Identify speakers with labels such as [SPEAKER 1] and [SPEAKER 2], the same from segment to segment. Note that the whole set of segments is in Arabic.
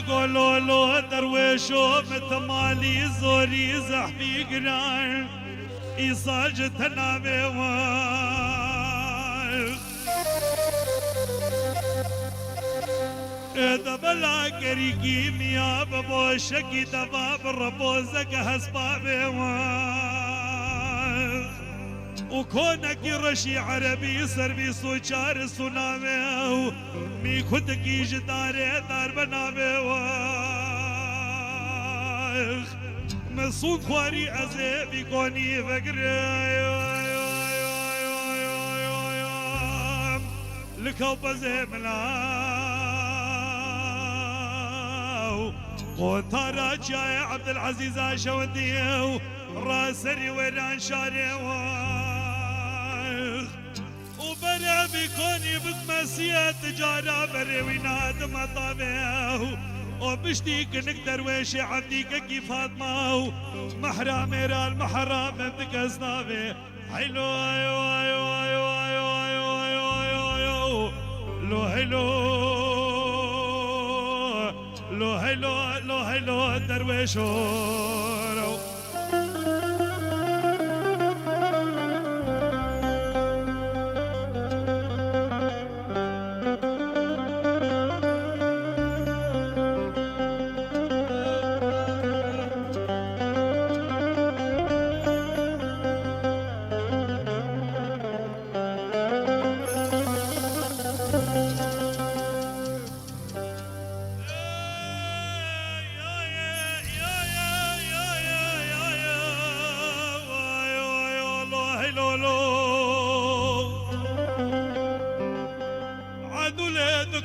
[SPEAKER 1] قولوا درويشو متمالي زوري زحفي قران إيصاج تنامي إذا بلا قريقي ميا ببوشكي دباب ربوزك هسبابي وكونك رشي عربي سربي سوچار سنامي مي خود کی جداري دار بنامي مسود خواري ازي بيكوني فقري لكو بزي ملاو قوتارا جاي عبد العزيز عشوديو راسري ويران شاري وبرا بيكوني بتمسية تجارة بري ويناد مطابيه وبشتيك نقدر ويشي عبديك كي فاطمة محرام رال محرام بدك اصنافي حلو ايو ايو ايو ايو ايو ايو ايو لو هلو لو هلو لو هلو درويشو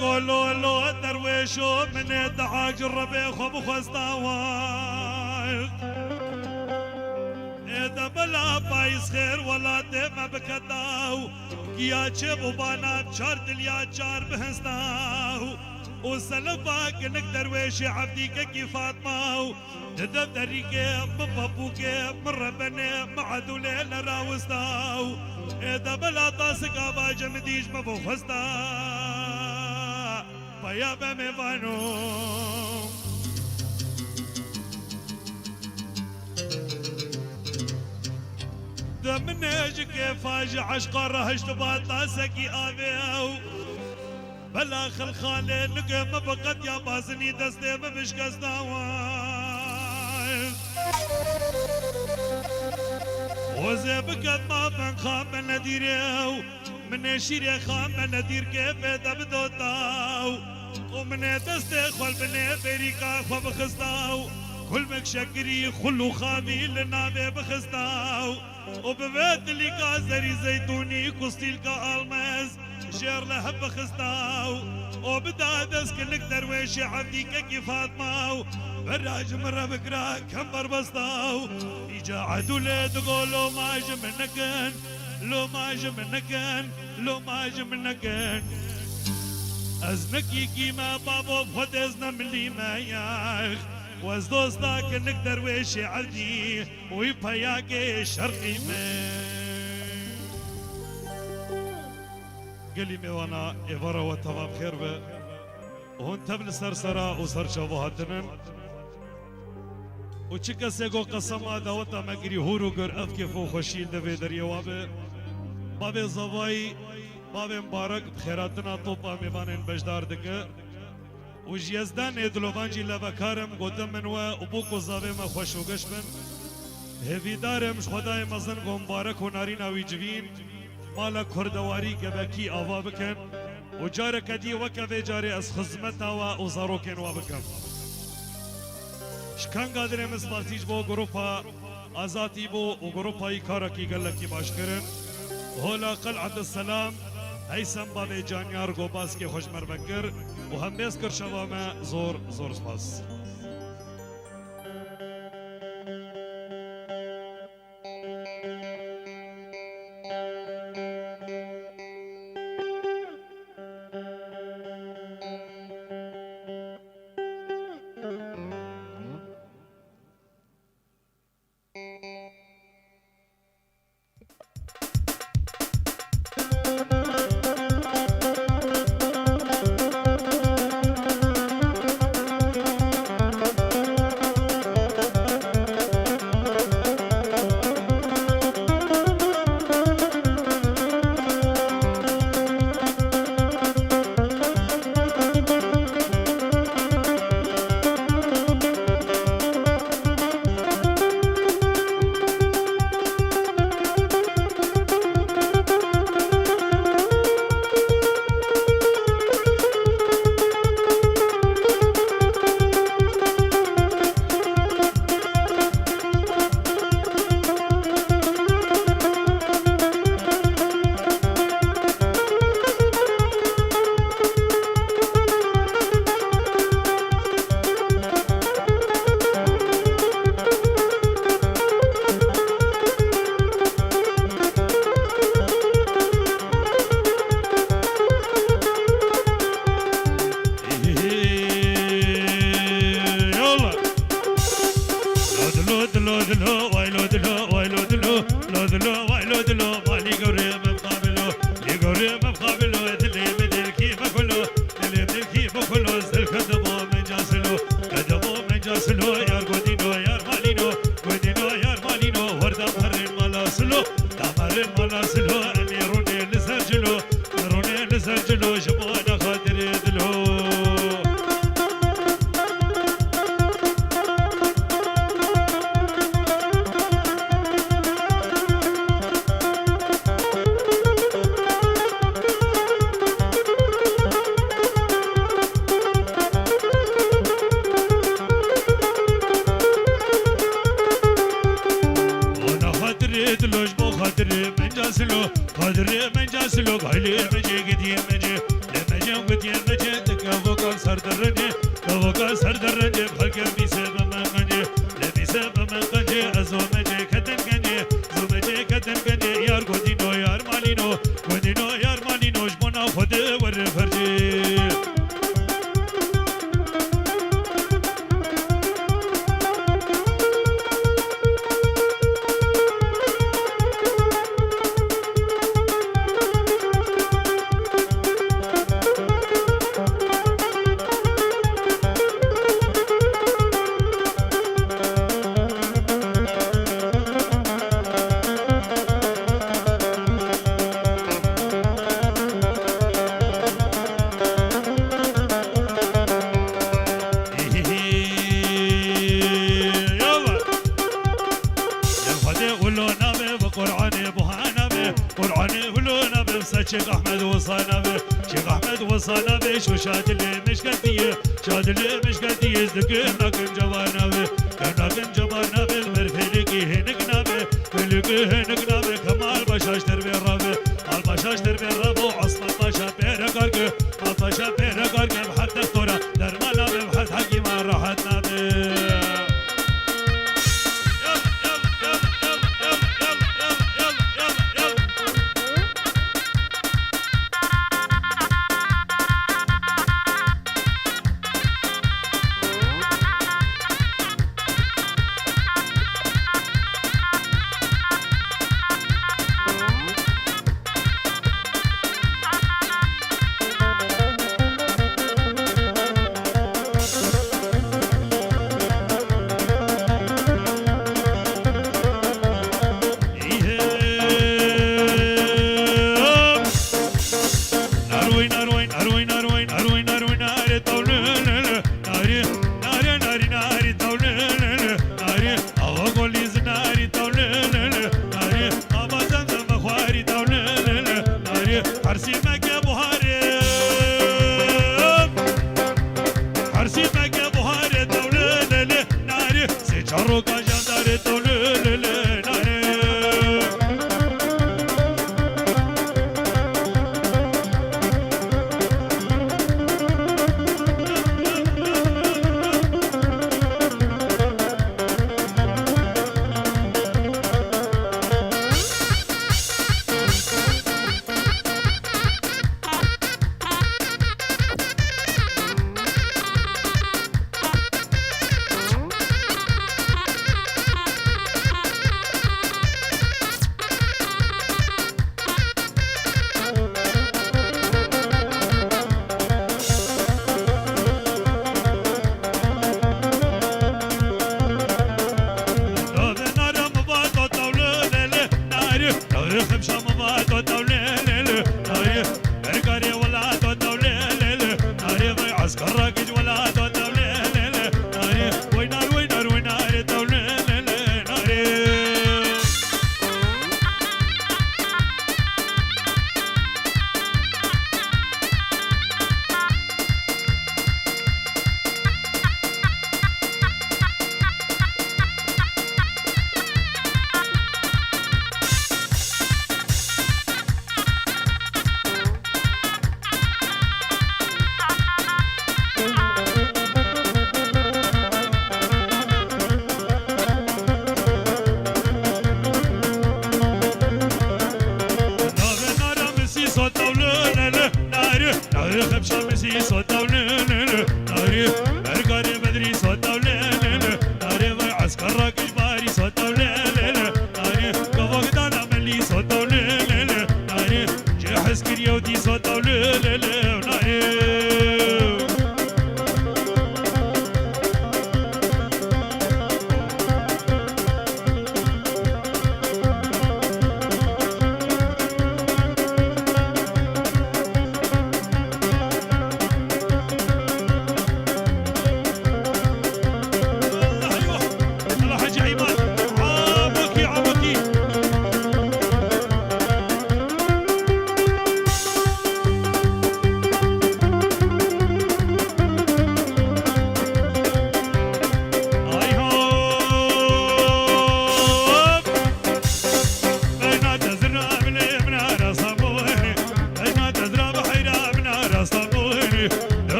[SPEAKER 1] قولوا لو درويشو من دعاج الربيخ وبخستاوات إذا بلا بايس خير ولا دم بكداو كيا جب بانا بشار دليا جار بهستاو وسلفاك انك درويشي عبديك كي فاطمه تدب دريكي ببابوك من ربنا معدولي لراوستاو إذا بلا طاسك ابا جمديش مبوخستاو فيا بميفانو دمنج كيف عشق رهشت باطاسكي ابيو بلا خلخالي نقم بقد يا بازني دستي مش قصداوان وزي بقد ما من خام نديريو من شيري خام ندير كيف دبدوتاو ومن دستي خول بني بريكا خو بخستاو كل مكشكري خلو خامي لنابي بخستاو وببيت اللي كازري زيتوني كوستيل كالمز شير لهب بخستاو وبدا دسك لك درويشي عبديك كي فاطمه براج مرة بكرا كمبر بسطاو إجا عدولي تقولوا ما جمنكن لو ما جمنكن لو ما جمنكن أزنكي كيما بابو بخد أزنا ملي ما ياخ واز دوستاك انك درويشي عبدي ويبهياكي شرقي من قلي ميوانا إفارة وتمام خير به وهون تبل سرسرا وسرشابو هاتنن وچه سيگو قسم آداوتا مگری هورو گر افکی فو خوشیل دوی در یوابه باب زوائی باب مبارک بخیراتنا توپا میوانین بجدار دکه و جیزدان ادلوانجی لبکارم گوتم منوه و بوکو زاوه ما خوش و گش بن هفیدارم خدای مزن گو مبارک و نارین آوی جوین مالا کردواری گبکی آوا بکن و جار کدی وکوه جاره از خزمتا و زاروکن و بکن شکن قادرم اسپارتیج بو گروپا آزاتی بو و گروپای کارکی گلکی باش کرن هولا قلعت السلام هیسم بابی جانیار گو باس که خوش مربکر و هم بیس کر شوامه زور زور سپاس مالا سلو أميروني لسجلو روني لسجلو جمونا خاطر يدلو قدري من جاسلو قايلي مجي قدي مجي لمجي قدي مجي تكفوك سردرني كفوك سردرني بخلق بيسب من قنجي لبيسب من قنجي أزو مجي كتن قنجي زو مجي كتن قنجي يار قدينو يار مالينو جمونا خود ور فرجي شيخ أحمد وصانا به شيخ أحمد وصانا به شو شاد اللي مش قديه شاد اللي مش قديه زدقنا كن جوانا به كنا كن جوانا به المرفلقي هنقنا به فلقي هنقنا به كمال بشاش تربي الرابه البشاش تربي الرابه وعصم البشا بيرقارك البشا بيرقارك بحد الثورة درمانا به بحد حقي ما راحتنا به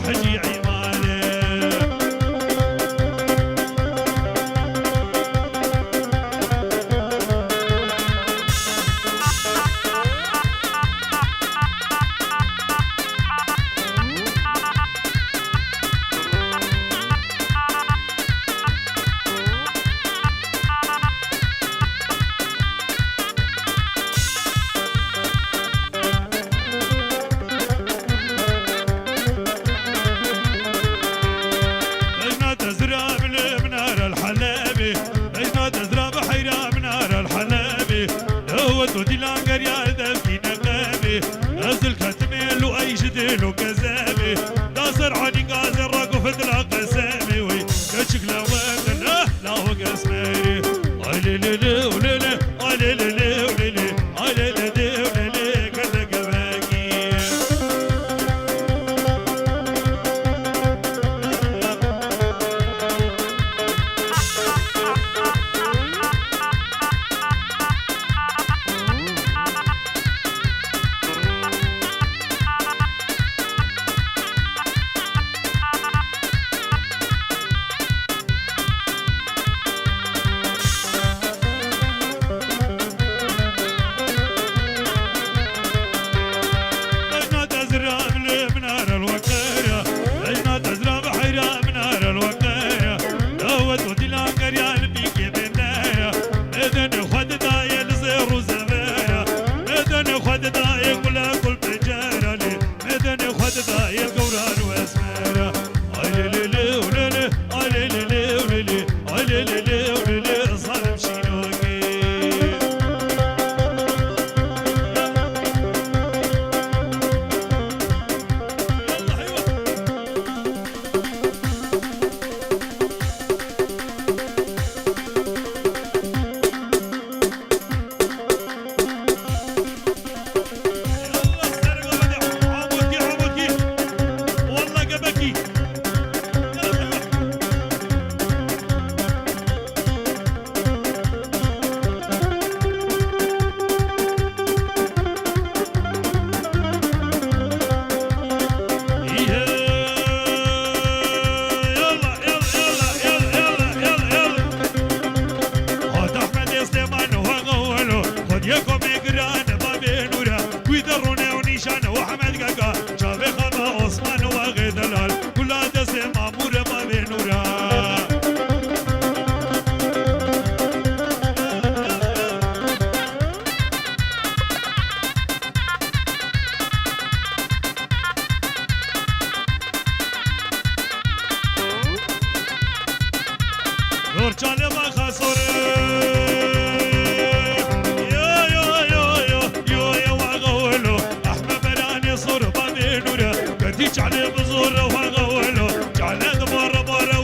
[SPEAKER 1] حجي عمالي لجنا تزرع بالمنار الحلابي لجنا تزرع بحيرة منار الحلابي هو تودي لانقر يا ذبكي نقابي نزل كتميل واي جديل كذابي ناصر عني قازر راقو فتلا قسامي وي كشك لا وين لا هو قسمي علي لي ولي علي لي ولي علي لي ولي كذا قباكي لجنا تزرع بالمنار الوقاية لجنا تزرع بحيرة منار الوقاية دوت ودي لانقر يا البيكي بنايا مدن خد داية لزير وزبايا مدن خد داية كل بجارة لي مدن خد داية القوران واسمايا علي لي ولي علي لي ولي علي لي ولي صار مشينوكي يلا حيوة يلا السرقة بدع عبودكي والله قبكي يلا حيوة يلا خد احمد يستمان وغولو خد يكم يقران بابي نورا ويدرونه ونيشان وحمد قاقا شافي خلما عثمان وغي دلال كل عدس مامور بابي نورا نور چاله ما خسوره يو واغولو احمد براني صور بابي نورا كنتي چاله بزور واغولو چاله دبر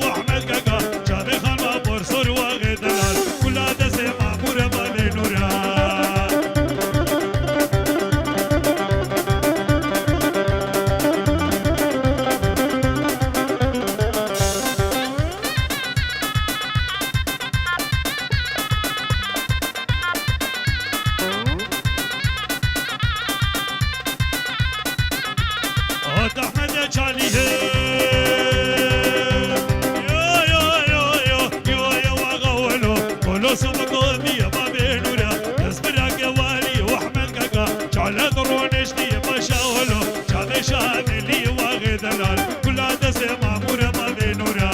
[SPEAKER 1] واحمد قاقا شافي خلما برسور وغي دلال كل عدس مامور بابي نورا خد احمد چالیه يو واغولو كلو سمقومي بابي نورا اسبرك والي واحمد قاقا چاله درونشتي بشاولو شامي شاملي واغي دلال كل عدس مامور بابي نورا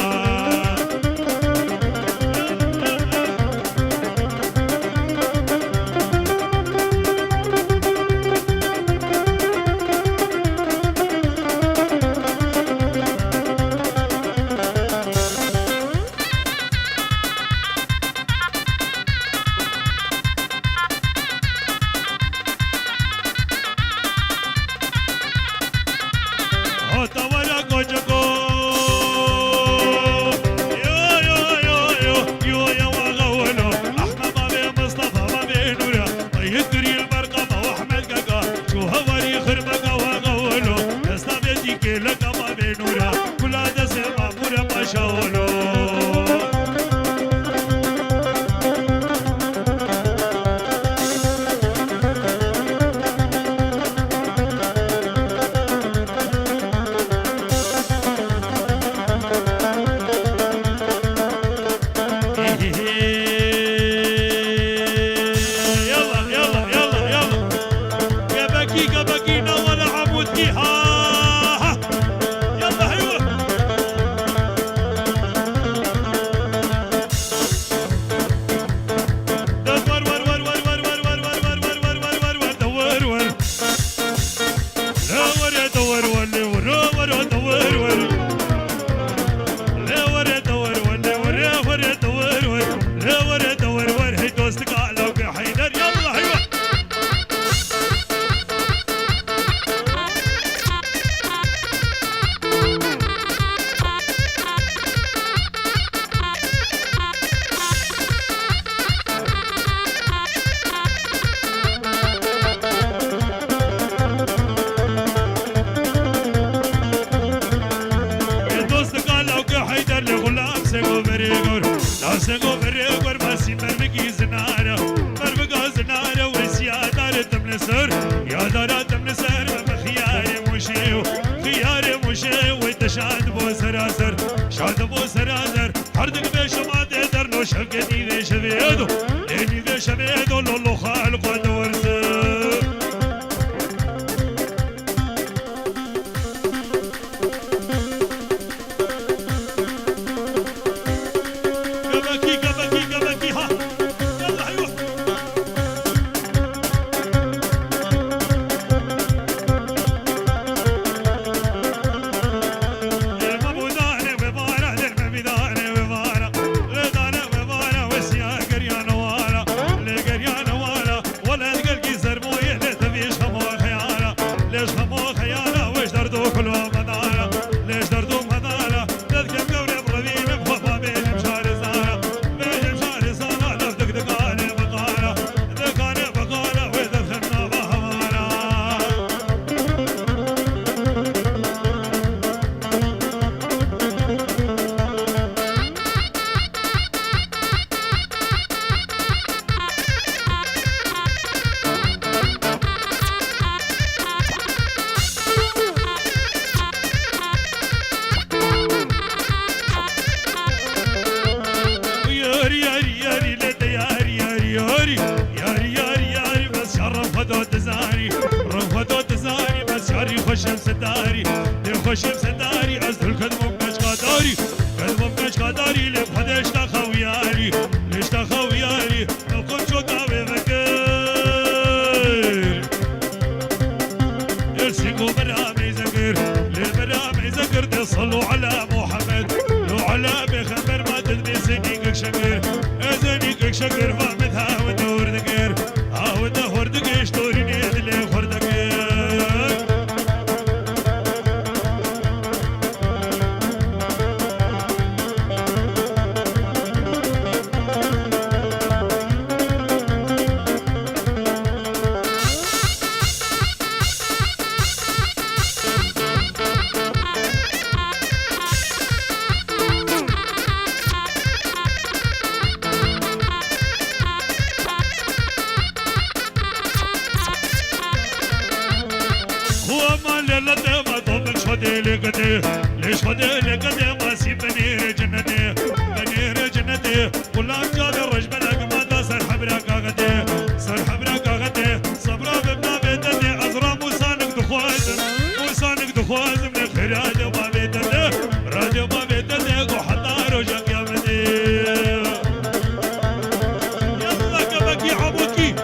[SPEAKER 1] قبكي نور عمودكي ها يلا ايوه دور ور ور ور ور ور ور ور ور ور ور ور ور ور دور ور لا ور يا دور ولي ور ور دور ور لا ور يا دور ولي ور ور يا دور ور لا ور يا دور ور هي دوستك على حيدر يلا ايوه سنگو برگور باسی مربکی زنارا مربگا زنارا ویسی یادار تم نسر یادار تم نسر و خیار موشه خیار موشه و تشاد بو سراسر شاد بو سراسر هر دل به شما در نو شگنی به شویدو اینی به شویدو لولو خالق دورس خوشم سداری دل خوشم سداری از دل کدوم کشکاداری کدوم کشکاداری لب خودش تخویاری لش تخویاری نکن شو داوی بکر ارسیگو برامي زكر للبرامي زكر دي صلوا على محمد لو على بخبر ما تدري سنيك شكر اذنيك شكر فمتها ودور دكر او دهور دكش توريني دلي خور دكر ليش خدي لقدي ما سي بنير جنتي بنير جنتي ولا جاد الرج بلق ما دا سر حبرك غدي سر حبرك غدي صبرا ببنا بيتي ازرا موسانك دخوازم موسانك دخوازم لخير ما بيتي راديو ما بيتي وحتى رجك يا مدي يلا كبكي عبوكي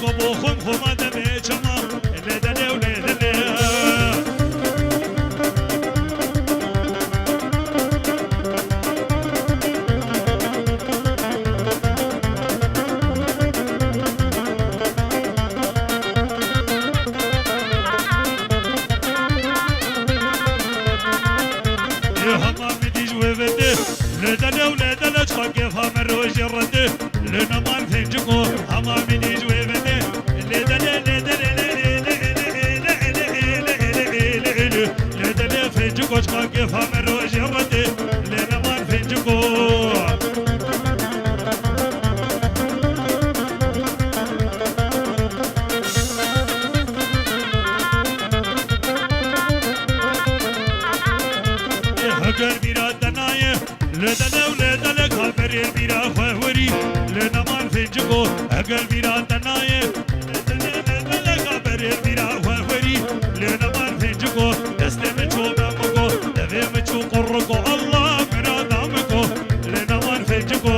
[SPEAKER 1] قبو خم خم دمي چما لدني ولدني لدنا ولدنا تخاف هم الروج الرد لنا ما نفنجكو هما من يجوي بني لدنا لدنا فنجكو تخاف هم الروج الرد لنا ما نفنجكو لدنا ولدنا خبر بيرا خوري لنا ما نفجكو اقل بيرا تناي لدنا خبر بيرا خوري لنا ما نفجكو تسلم تشوب امكو تفهم تشو قركو الله من ادمكو لنا ما نفجكو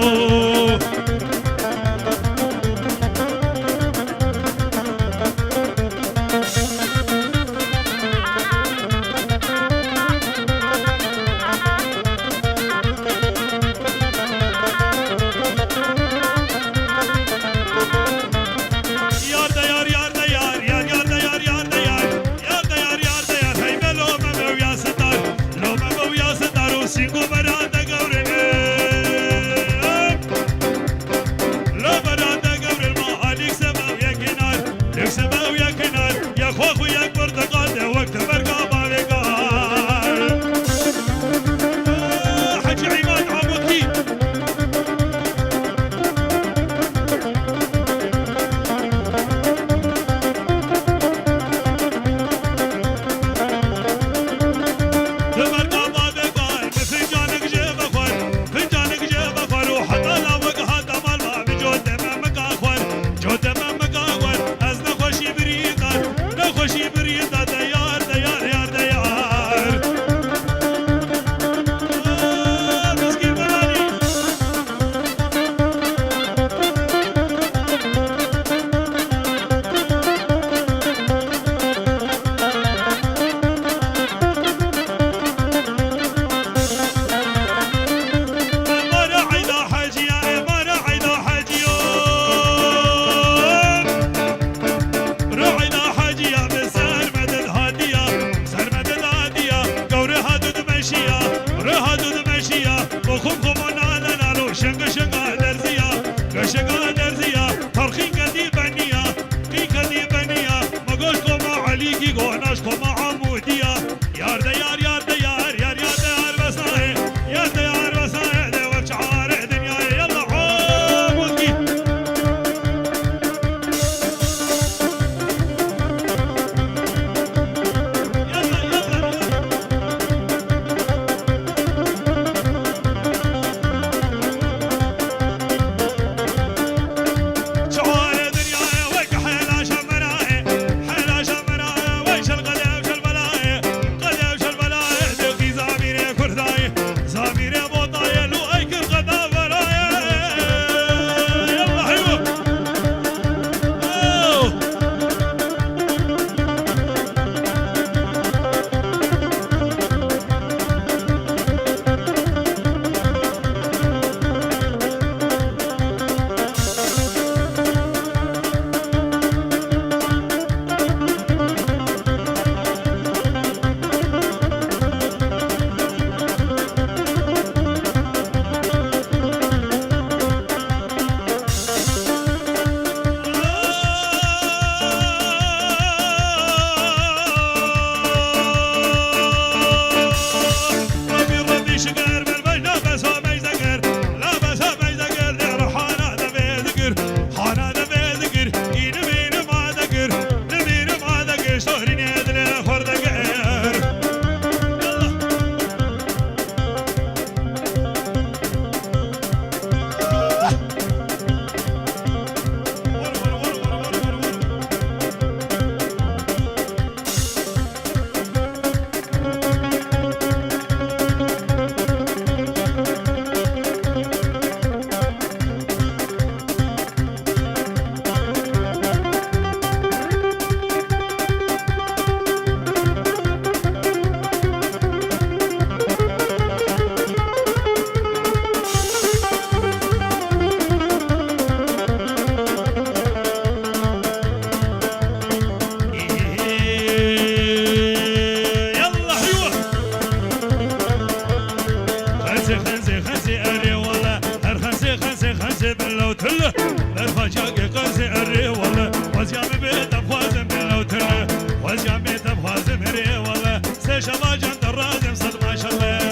[SPEAKER 1] قرزي بلو تله برفاجاك قرزي أري والله وزيام بيت أفوازم بلو تله وزيام بيت أفوازم أري والله سيشبا جند الرازم صد ما شاء الله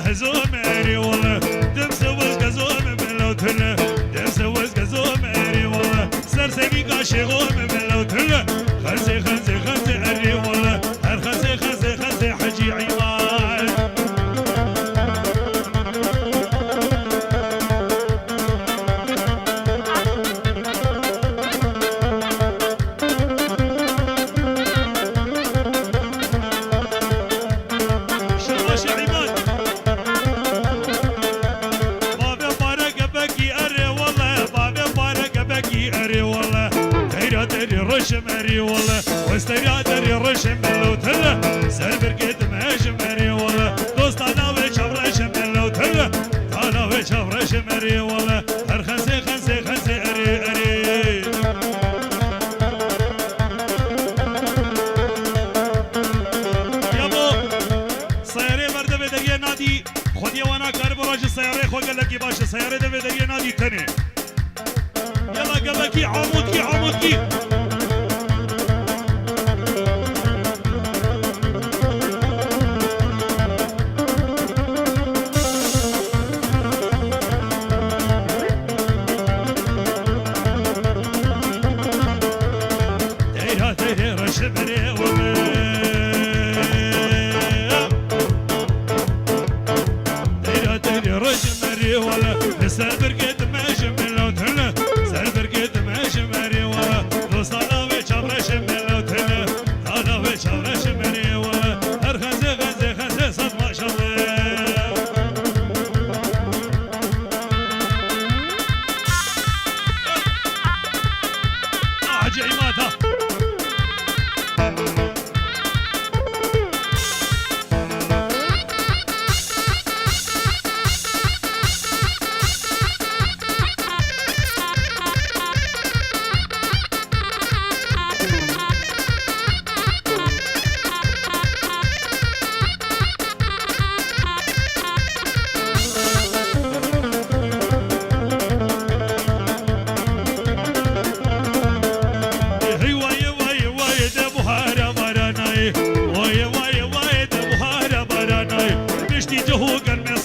[SPEAKER 1] هزوم أري والله دم سوز كزوم من لو تله دم سوز كزوم أري والله سرسقي قاشي غوم من لو تله خنزي خنزي خنزي أري والله هر خنزي خنزي خنزي حجي عماد شرباشي عماد أري والله تيرا تري رشم أري والله واستيرا تري رشم لو تله سلبر قد مهجم أري والله دوست أنا وشاف رشم لو تله أنا وشاف رشم أري والله هر خنزي خنزي خنزي أري أري يا بو سيارة مرد بدقية نادي خدي وانا كاربراج السيارة خو قال لك باش سيارة بدقية نادي تاني يلا قبكي عمودكي عمودكي تيرا تيرا رشبري تيرا تيرا رشبري ولا نسافر قد ما جمل لو تله سافر قد ما جمري ولا دوستانا وشابرش من لو تله انا وشابرش مني ولا هر خنزي خنزي خنزي صد ما شاء الله عجيماتها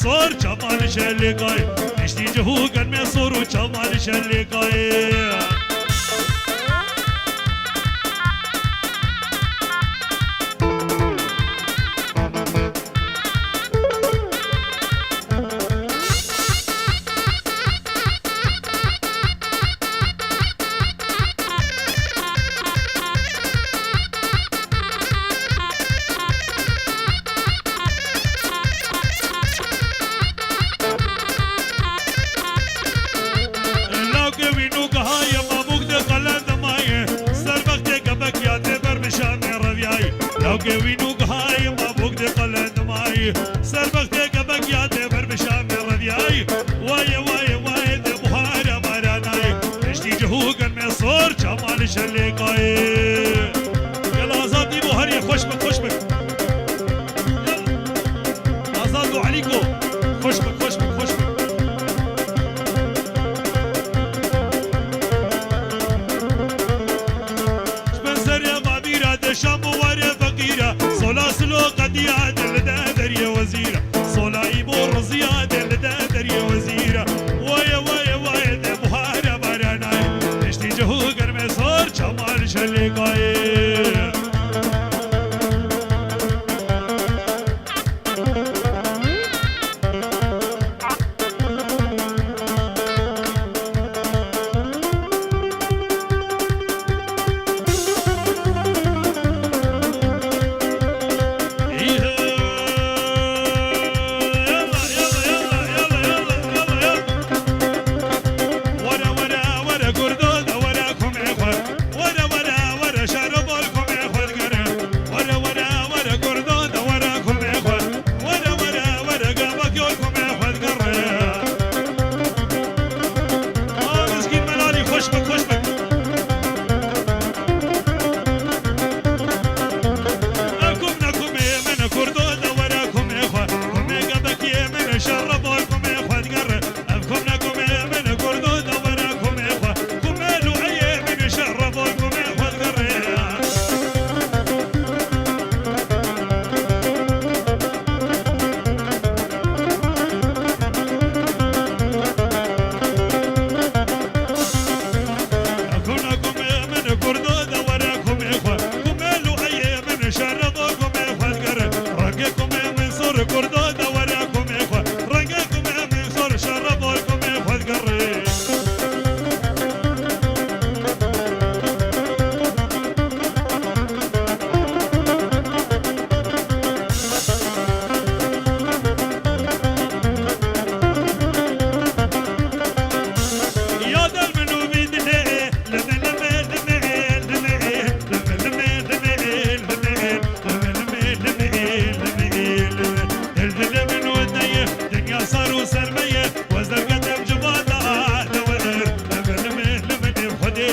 [SPEAKER 1] صور جمال شلقاي نشتي جهوق المصور وجمال شلقاي قوينوك هاي ما بوك قلند ماي سربختك بك يا دبر بشام ربياي واي واي واي د بحار باراناي اشتي جهوق المصور جمال شلقاي يلا آزادي بوهري خوش بك خوش بك آزادو عليكو خوش بك خوش بك خوش بك شبنسر يا بابيرا دشام واري فقيرة صولا سلو قد يعدل دادر يا وزيرة صولا يبور زيادة لدادر يا وزيرة واي واي واي ده بحارة باراناي اشتي جهوق المصور جمال شلقاي ورا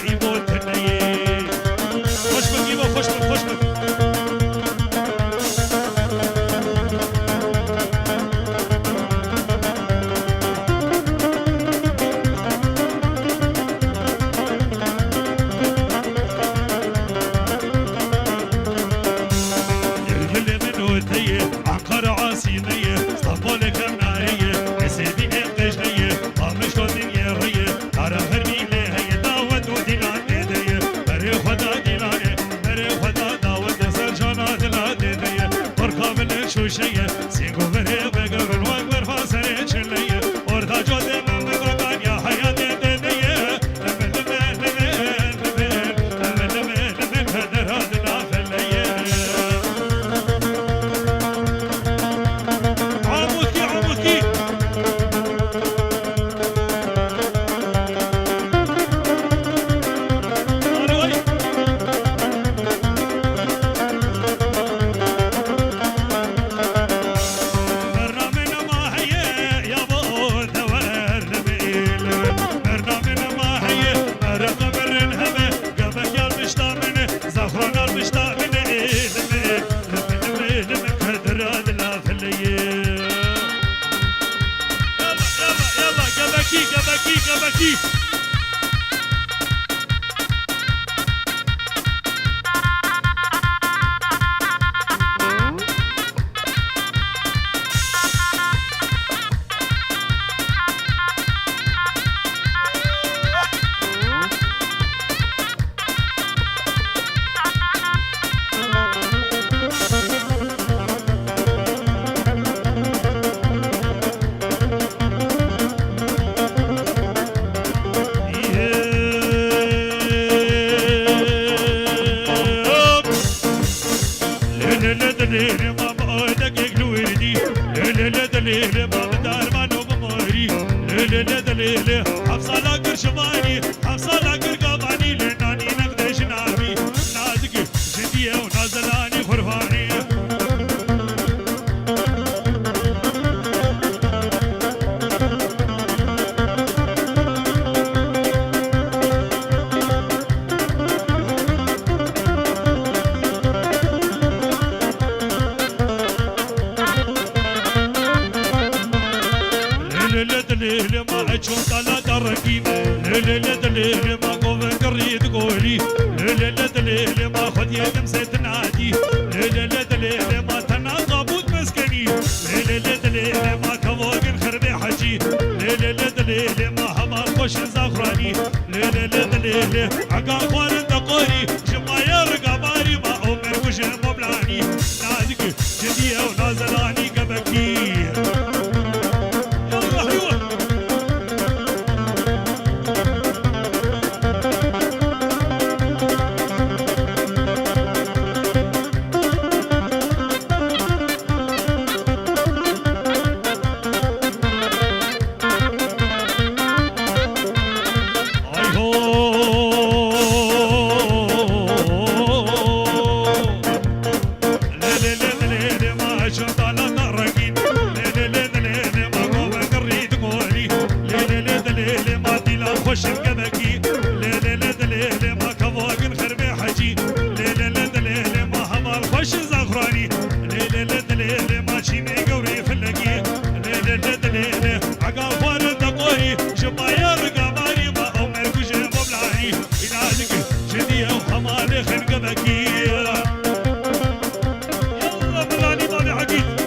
[SPEAKER 1] إيبو تنية خوش بك إيبو خوش بك خوش بك عنقر عاصمية اسطنبول كمنارية عسيدي قشنية طامش ودنيا رية عرب هرمي لهي داود ودينان ديدية بري خدا ديناني بري خدا داود سرجانات لا ديدية بركا من شوشية سينكو بري بقر الوقبر فاسري شلية وردا جودي من مقرقان يا حياتي ديدية لمن لمن لمن لمن لمن لمن فدر هادنا فلية Gabaki. حفصة لاقر شماني حفصة لاقر قاطعني لناني نقدش نارمي نازق جدية ونازلاني خرفاني ليلة ما أشوف طلعت الركيب ليلة ما قوم قريت قولي ليلة ما خد يد مسيت نادي ليلة ما تناقبوت مسكني ليلة ما كواق خربي حجي ليلة ما همار خوش زاخراني ليلة عقا خوان تقوري شما يرقى باري ما عمر وش مبلاني نازك جدية ونازلاني كبكي خوش القبكي ليلة ما كواق خربي حجي ليلة ما همال خوش زغراني ليلة ما شيمي قوري فلقي ليلة عقا فارد قوري شما يرقى ماري ما عمر كوش مبلاني إنادك جدية وحمال خرقبكي يلا بلاني طالي حقيت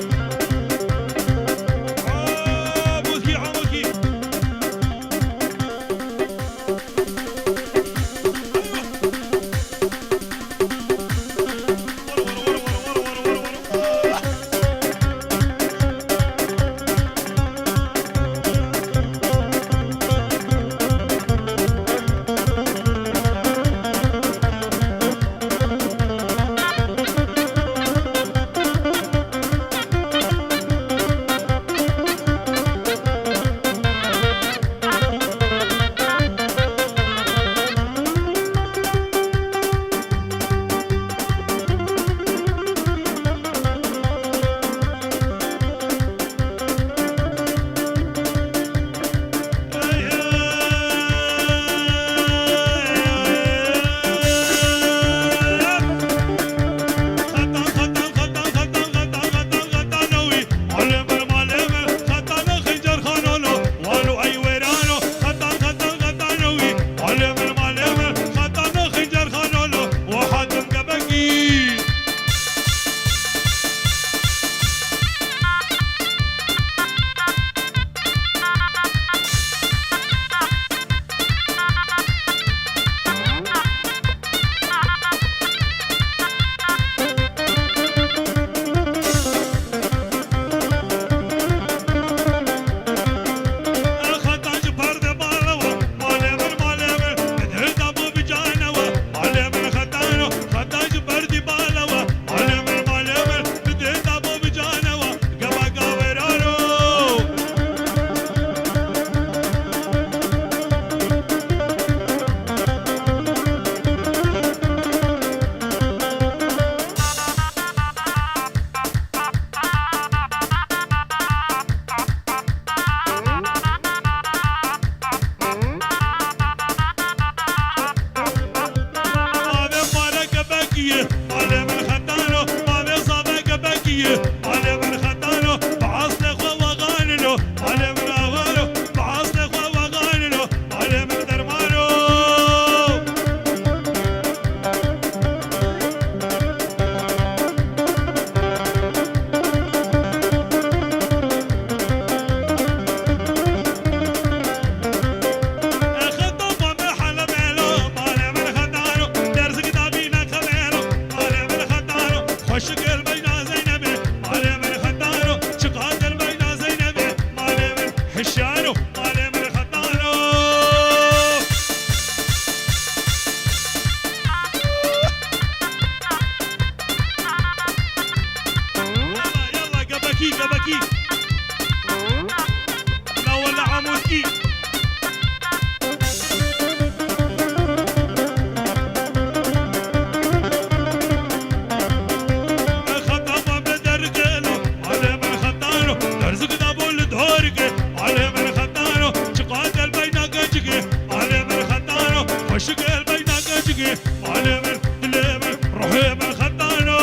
[SPEAKER 1] بكيه على من خدانو بعصل خو وغانلو على من اغانو بعصل خو وغانلو على من درمانو شكل بين زينبي علي من خدانو شقاد بين زينبي علي من حشانو علي من خدانو يلا يلا قبكي قبكي لا ولا عمودكي شكل بين قجقي على من دليمن روحي من خدانو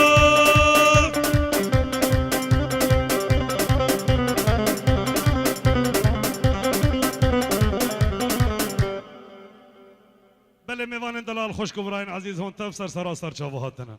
[SPEAKER 1] بله میوان دلال خوشک براین عزیز هون تفسر سراسر چاوهاتنا